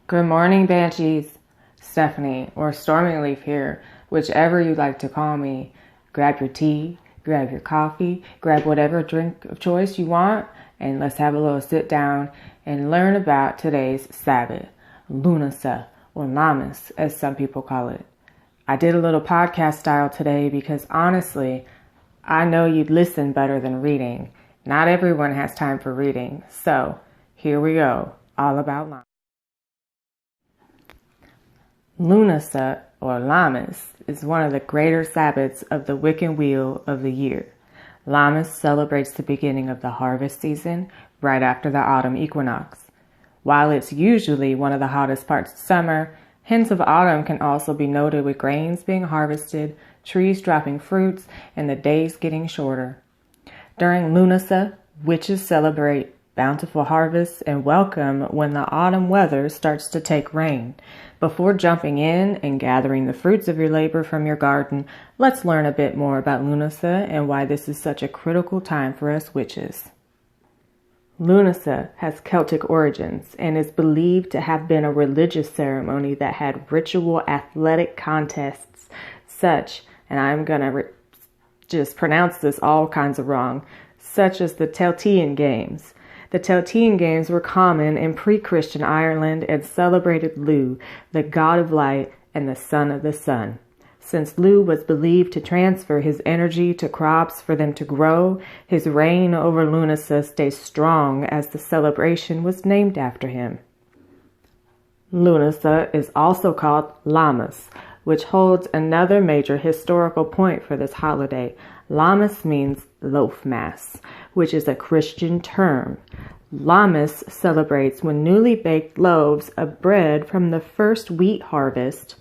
Good morning, Banshees. Stephanie, or Stormy Leaf here, whichever you like to call me. Grab your tea, grab your coffee, grab whatever drink of choice you want, and let's have a little sit down and learn about today's Sabbath, Lughnasadh, or Lammas, as some people call it. I did a little podcast style today because honestly, I know you'd listen better than reading. Not everyone has time for reading, so here we go, all about Lammas. Lughnasadh, or Lammas, is one of the greater Sabbaths of the Wiccan Wheel of the year. Lammas celebrates the beginning of the harvest season right after the autumn equinox. While it's usually one of the hottest parts of summer, hints of autumn can also be noted with grains being harvested, trees dropping fruits, and the days getting shorter. During Lughnasadh, witches celebrate bountiful harvests and welcome when the autumn weather starts to take rain. Before jumping in and gathering the fruits of your labor from your garden, let's learn a bit more about Lughnasadh and why this is such a critical time for us witches. Lughnasadh has Celtic origins and is believed to have been a religious ceremony that had ritual athletic contests such, and I'm going to just pronounce this all kinds of wrong, such as the Celtian Games. The Celtian Games were common in pre-Christian Ireland and celebrated Lugh, the god of light and the son of the sun. Since Lugh was believed to transfer his energy to crops for them to grow, his reign over Lughnasadh stayed strong as the celebration was named after him. Lughnasadh is also called Lammas, which holds another major historical point for this holiday. Lammas means loaf mass, which is a Christian term. Lammas celebrates when newly baked loaves of bread from the first wheat harvest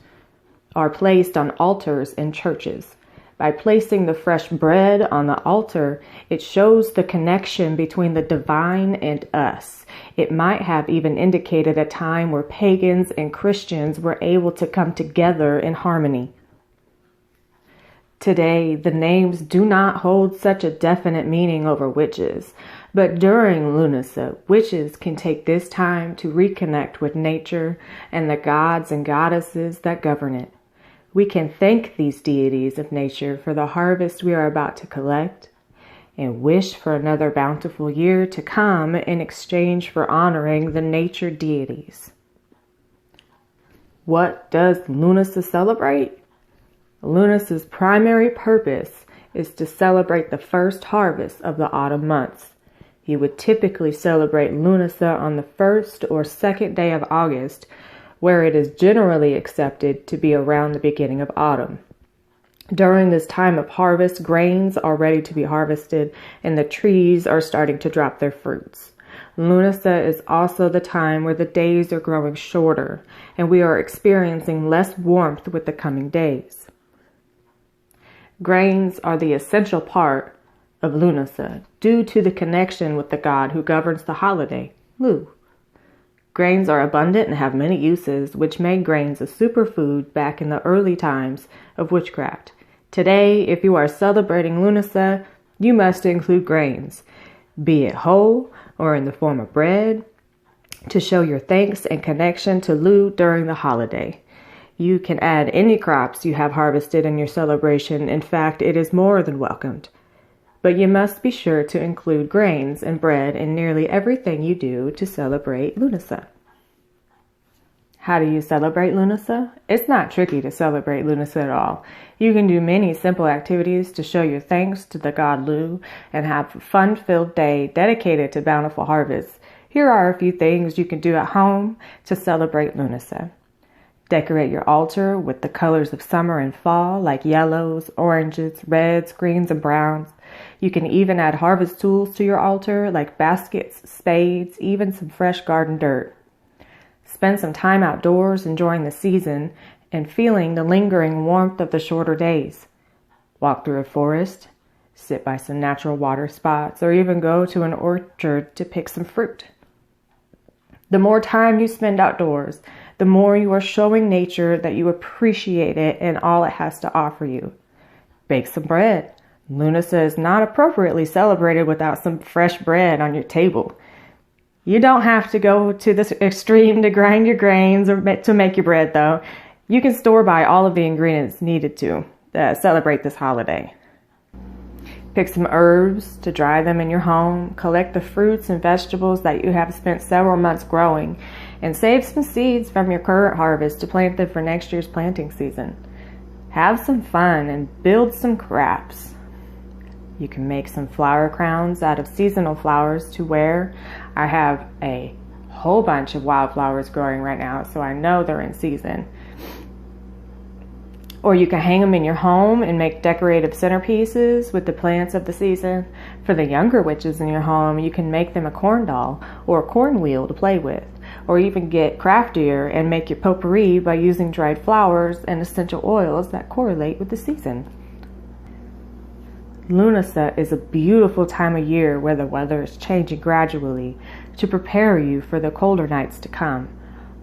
are placed on altars in churches. By placing the fresh bread on the altar, it shows the connection between the divine and us. It might have even indicated a time where pagans and Christians were able to come together in harmony. Today, the names do not hold such a definite meaning over witches, but during Lughnasadh, witches can take this time to reconnect with nature and the gods and goddesses that govern it. We can thank these deities of nature for the harvest we are about to collect and wish for another bountiful year to come in exchange for honoring the nature deities. What does Lughnasadh celebrate? Lughnasadagh's primary purpose is to celebrate the first harvest of the autumn months. You would typically celebrate Lughnasadh on the first or second day of August, where it is generally accepted to be around the beginning of autumn. During this time of harvest, grains are ready to be harvested and the trees are starting to drop their fruits. Lughnasadh is also the time where the days are growing shorter and we are experiencing less warmth with the coming days. Grains are the essential part of Lughnasadh due to the connection with the god who governs the holiday, Lugh. Grains are abundant and have many uses, which made grains a superfood back in the early times of witchcraft. Today, if you are celebrating Lughnasadh, you must include grains, be it whole or in the form of bread, to show your thanks and connection to Lugh during the holiday. You can add any crops you have harvested in your celebration. In fact, it is more than welcomed. But you must be sure to include grains and bread in nearly everything you do to celebrate Lughnasadh. How do you celebrate Lughnasadh? It's not tricky to celebrate Lughnasadh at all. You can do many simple activities to show your thanks to the god Lugh and have a fun-filled day dedicated to bountiful harvests. Here are a few things you can do at home to celebrate Lughnasadh. Decorate your altar with the colors of summer and fall, like yellows, oranges, reds, greens, and browns. You can even add harvest tools to your altar, like baskets, spades, even some fresh garden dirt. Spend some time outdoors enjoying the season and feeling the lingering warmth of the shorter days. Walk through a forest, sit by some natural water spots, or even go to an orchard to pick some fruit. The more time you spend outdoors, the more you are showing nature that you appreciate it and all it has to offer you. Bake some bread. Lughnasadh is not appropriately celebrated without some fresh bread on your table. You don't have to go to this extreme to grind your grains or to make your bread, though. You can store by all of the ingredients needed to celebrate this holiday. Pick some herbs to dry them in your home. Collect the fruits and vegetables that you have spent several months growing, and save some seeds from your current harvest to plant them for next year's planting season. Have some fun and build some crafts. You can make some flower crowns out of seasonal flowers to wear. I have a whole bunch of wildflowers growing right now, so I know they're in season. Or you can hang them in your home and make decorative centerpieces with the plants of the season. For the younger witches in your home, you can make them a corn doll or a corn wheel to play with. Or even get craftier and make your potpourri by using dried flowers and essential oils that correlate with the season. Lughnasadh is a beautiful time of year where the weather is changing gradually to prepare you for the colder nights to come.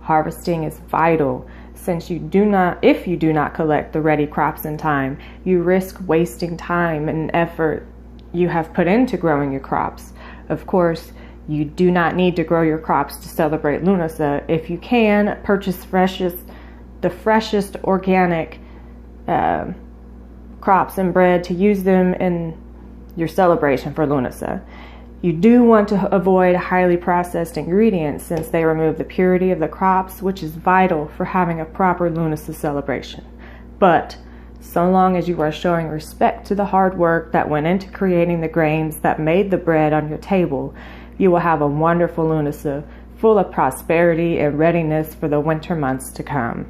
Harvesting is vital since if you do not collect the ready crops in time, you risk wasting time and effort you have put into growing your crops. Of course, you do not need to grow your crops to celebrate Lughnasadh. If you can, purchase the freshest organic crops and bread to use them in your celebration for Lughnasadh. You do want to avoid highly processed ingredients since they remove the purity of the crops, which is vital for having a proper Lughnasadh celebration. But so long as you are showing respect to the hard work that went into creating the grains that made the bread on your table, you will have a wonderful Lughnasadh full of prosperity and readiness for the winter months to come.